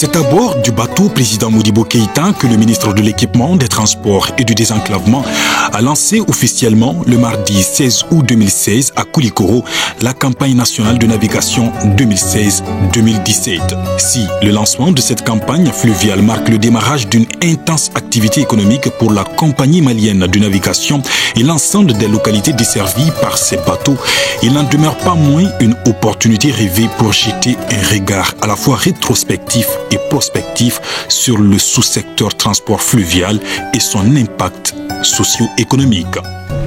C'est à bord du bateau président Modibo Keïta que le ministre de l'Équipement, des Transports et du Désenclavement a lancé officiellement le mardi 16 août 2016 à Koulikoro la campagne nationale de navigation 2016-2017. Si le lancement de cette campagne fluviale marque le démarrage d'une intense activité économique pour la compagnie malienne de navigation et l'ensemble des localités desservies par ces bateaux, il n'en demeure pas moins une opportunité rêvée pour jeter un regard à la fois rétrospectif et prospectif sur le sous-secteur transport fluvial et son impact socio-économique.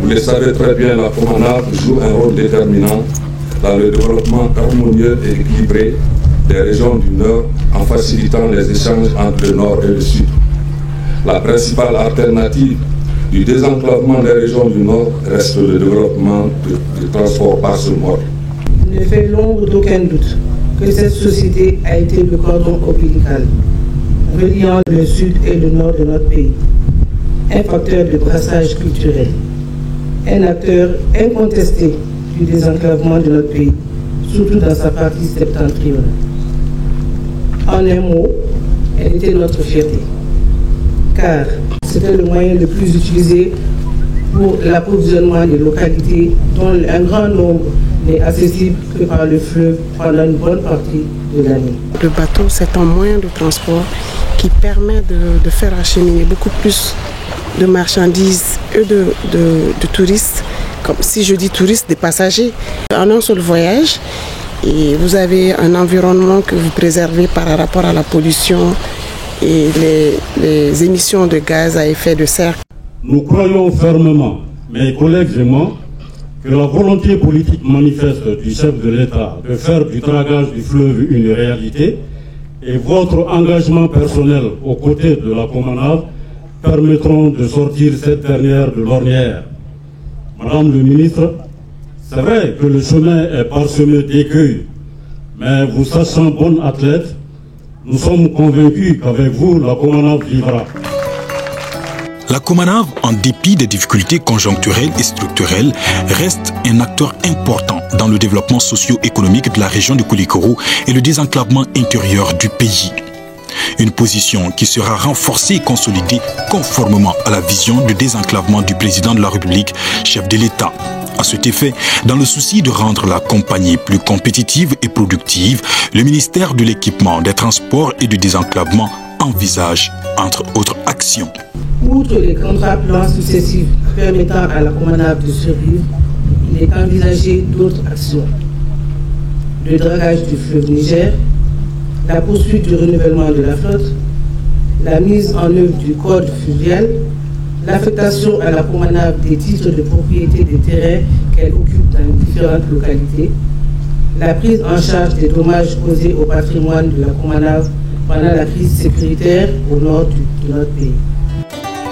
Vous le savez très bien, la promenade joue un rôle déterminant dans le développement harmonieux et équilibré des régions du Nord en facilitant les échanges entre le Nord et le Sud. La principale alternative du désenclavement des régions du Nord reste le développement du transport par ce mode. Il ne fait l'ombre d'aucun doute que cette société a été le cordon ombilical reliant le Sud et le Nord de notre pays, un facteur de brassage culturel, un acteur incontesté du désenclavement de notre pays, surtout dans sa partie septentrionale. En un mot, elle était notre fierté, car c'était le moyen le plus utilisé pour l'approvisionnement des localités dont un grand nombre n'est accessible que par le fleuve pendant une bonne partie de l'année. Le bateau, c'est un moyen de transport qui permet de faire acheminer beaucoup plus de marchandises et de touristes, comme si je dis touristes, des passagers, en un seul voyage. Et vous avez un environnement que vous préservez par rapport à la pollution et les émissions de gaz à effet de serre. Nous croyons fermement, mes collègues et moi, que la volonté politique manifeste du chef de l'État de faire du dragage du fleuve une réalité et votre engagement personnel aux côtés de la Comanave permettront de sortir cette dernière de l'ornière. Madame le ministre, c'est vrai que le chemin est parsemé d'écueils, mais vous sachant bonne athlète, nous sommes convaincus qu'avec vous, la Comanave vivra. La Comanave, en dépit des difficultés conjoncturelles et structurelles, reste un acteur important dans le développement socio-économique de la région de Koulikoro et le désenclavement intérieur du pays. Une position qui sera renforcée et consolidée conformément à la vision de désenclavement du président de la République, chef de l'État. À cet effet, dans le souci de rendre la compagnie plus compétitive et productive, le ministère de l'Équipement, des Transports et du Désenclavement envisage, entre autres actions. Outre les contrats plans successifs permettant à la Comanave de survivre, il est envisagé d'autres actions. Le dragage du fleuve Niger, la poursuite du renouvellement de la flotte, la mise en œuvre du code fluvial, l'affectation à la Comanave des titres de propriété des terrains qu'elle occupe dans différentes localités, la prise en charge des dommages causés au patrimoine de la Comanave pendant la crise sécuritaire au nord de notre pays.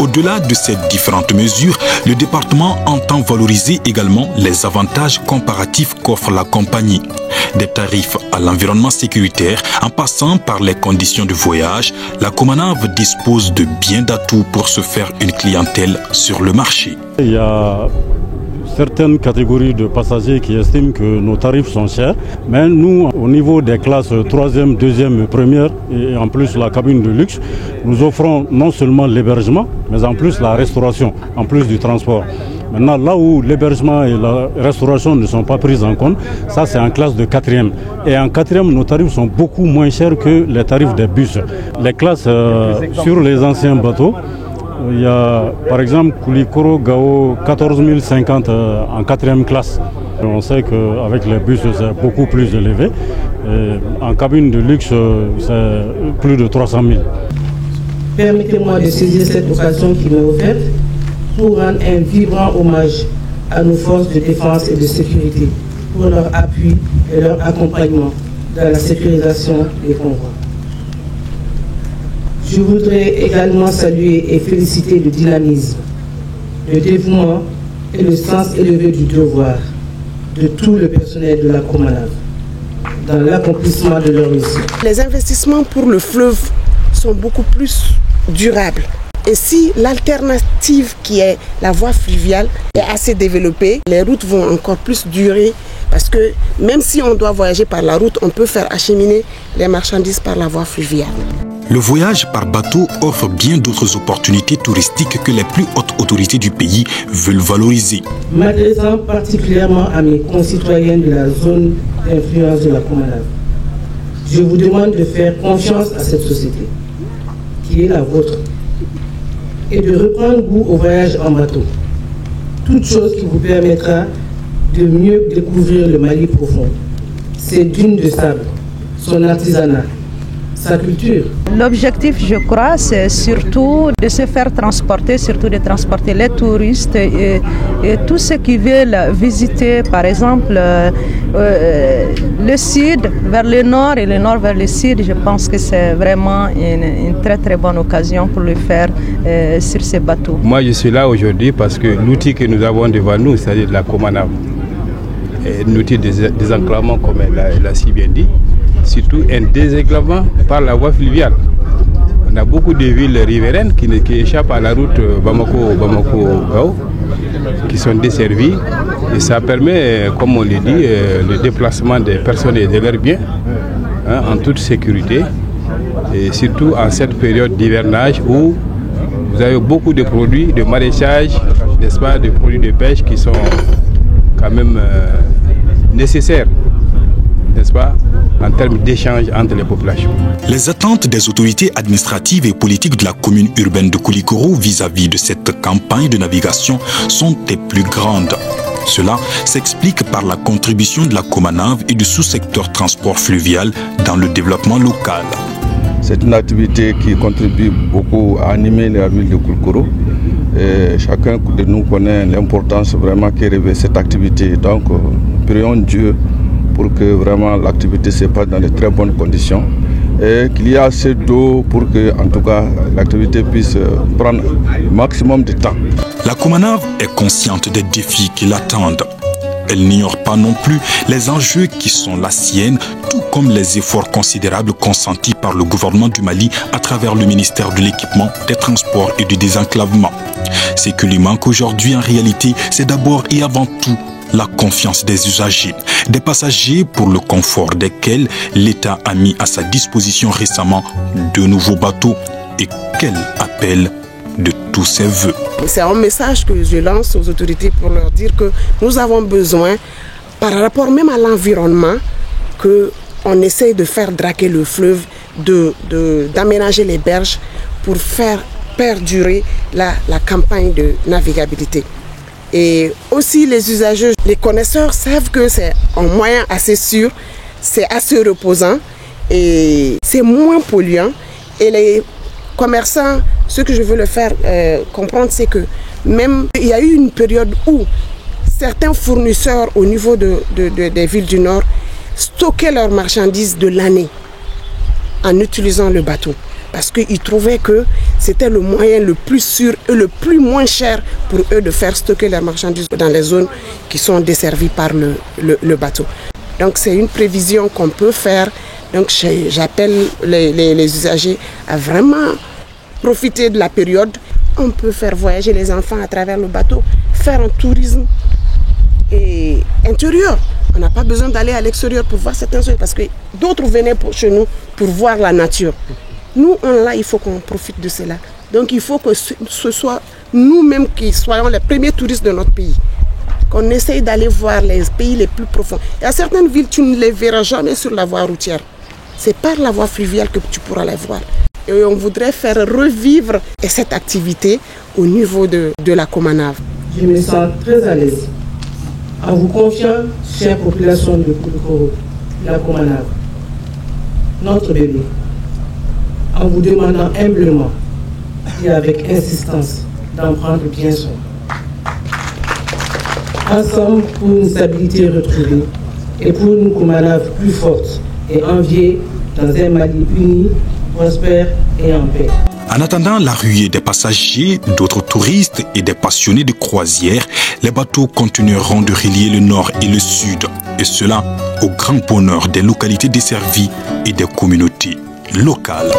Au-delà de ces différentes mesures, le département entend valoriser également les avantages comparatifs qu'offre la compagnie. Des tarifs à l'environnement sécuritaire, en passant par les conditions de voyage, la Comanave dispose de bien d'atouts pour se faire une clientèle sur le marché. Il y a certaines catégories de passagers qui estiment que nos tarifs sont chers, mais nous, au niveau des classes 3e, 2e, 1e et en plus la cabine de luxe, nous offrons non seulement l'hébergement, mais en plus la restauration, en plus du transport. Maintenant, là où l'hébergement et la restauration ne sont pas prises en compte, ça c'est en classe de 4e. Et en 4e, nos tarifs sont beaucoup moins chers que les tarifs des bus. Les classes sur les anciens bateaux, il y a par exemple Koulikoro Gao 14 050 en 4e classe. On sait qu'avec les bus c'est beaucoup plus élevé. Et en cabine de luxe c'est plus de 300 000. Permettez-moi de saisir cette occasion qui m'est offerte pour rendre un vibrant hommage à nos forces de défense et de sécurité pour leur appui et leur accompagnement dans la sécurisation des convois. Je voudrais également saluer et féliciter le dynamisme, le dévouement et le sens élevé du devoir de tout le personnel de la Comanave dans l'accomplissement de leur mission. Les investissements pour le fleuve sont beaucoup plus durables. Et si l'alternative qui est la voie fluviale est assez développée, les routes vont encore plus durer Parce que même si on doit voyager par la route, on peut faire acheminer les marchandises par la voie fluviale. Le voyage par bateau offre bien d'autres opportunités touristiques que les plus hautes autorités du pays veulent valoriser. M'adressant particulièrement à mes concitoyens de la zone d'influence de la Comanav, je vous demande de faire confiance à cette société, qui est la vôtre, et de reprendre goût au voyage en bateau. Toute chose qui vous permettra de mieux découvrir le Mali profond, ses dunes de sable, son artisanat, sa culture. L'objectif, je crois, c'est surtout de se faire transporter, surtout de transporter les touristes et tous ceux qui veulent visiter, par exemple, le sud vers le nord et le nord vers le sud. Je pense que c'est vraiment une très très bonne occasion pour le faire sur ces bateaux. Moi, je suis là aujourd'hui parce que l'outil que nous avons devant nous, c'est-à-dire la Comanav, un outil de désenclavement, comme elle a si bien dit, surtout un désenclavement par la voie fluviale. On a beaucoup de villes riveraines qui échappent à la route Bamako-Gao, qui sont desservies, et ça permet, comme on le dit, le déplacement des personnes et de leurs biens en toute sécurité, et surtout en cette période d'hivernage où vous avez beaucoup de produits de maraîchage, n'est-ce pas, de produits de pêche qui sont quand même nécessaires, n'est-ce pas, en termes d'échange entre les populations. Les attentes des autorités administratives et politiques de la commune urbaine de Koulikoro vis-à-vis de cette campagne de navigation sont des plus grandes. Cela s'explique par la contribution de la Comanav et du sous-secteur transport fluvial dans le développement local. C'est une activité qui contribue beaucoup à animer la ville de Koulikoro. Et chacun de nous connaît l'importance vraiment qu'est revêt cette activité. Donc, prions Dieu pour que vraiment l'activité se passe dans de très bonnes conditions et qu'il y ait assez d'eau pour que, en tout cas, l'activité puisse prendre le maximum de temps. La Comanav est consciente des défis qui l'attendent. Elle n'ignore pas non plus les enjeux qui sont la sienne, tout comme les efforts considérables consentis par le gouvernement du Mali à travers le ministère de l'Équipement, des Transports et du Désenclavement. Ce qui lui manque aujourd'hui en réalité, c'est d'abord et avant tout la confiance des usagers, des passagers pour le confort desquels l'État a mis à sa disposition récemment de nouveaux bateaux et qu'elle appelle de tous ses voeux. C'est un message que je lance aux autorités pour leur dire que nous avons besoin, par rapport même à l'environnement, qu'on essaye de faire draguer le fleuve, d'aménager les berges pour faire perdurer la campagne de navigabilité. Et aussi les usagers, les connaisseurs savent que c'est un moyen assez sûr, c'est assez reposant et c'est moins polluant. Et les commerçants, ce que je veux leur faire comprendre, c'est que même il y a eu une période où certains fournisseurs au niveau des villes du Nord stockaient leurs marchandises de l'année en utilisant le bateau. Parce qu'ils trouvaient que c'était le moyen le plus sûr et le plus moins cher pour eux de faire stocker leurs marchandises dans les zones qui sont desservies par le bateau. Donc c'est une prévision qu'on peut faire. Donc j'appelle les usagers à vraiment profiter de la période. On peut faire voyager les enfants à travers le bateau, faire un tourisme intérieur. On n'a pas besoin d'aller à l'extérieur pour voir certains choses parce que d'autres venaient chez nous pour voir la nature. Nous, il faut qu'on profite de cela. Donc il faut que ce soit nous-mêmes qui soyons les premiers touristes de notre pays. Qu'on essaye d'aller voir les pays les plus profonds. Il y a certaines villes, tu ne les verras jamais sur la voie routière. C'est par la voie fluviale que tu pourras les voir. Et on voudrait faire revivre cette activité au niveau de la Comanav. Je me sens très à l'aise en vous confiant, chère population de Koulikoro, la Comanav, notre bébé, en vous demandant humblement et avec insistance d'en prendre bien soin. Ensemble pour une stabilité retrouvée et pour une Comanav plus forte et enviée dans un Mali uni, prospère et en paix. En attendant la ruée des passagers, d'autres touristes et des passionnés de croisière, les bateaux continueront de relier le nord et le sud, et cela au grand bonheur des localités desservies et des communautés locales.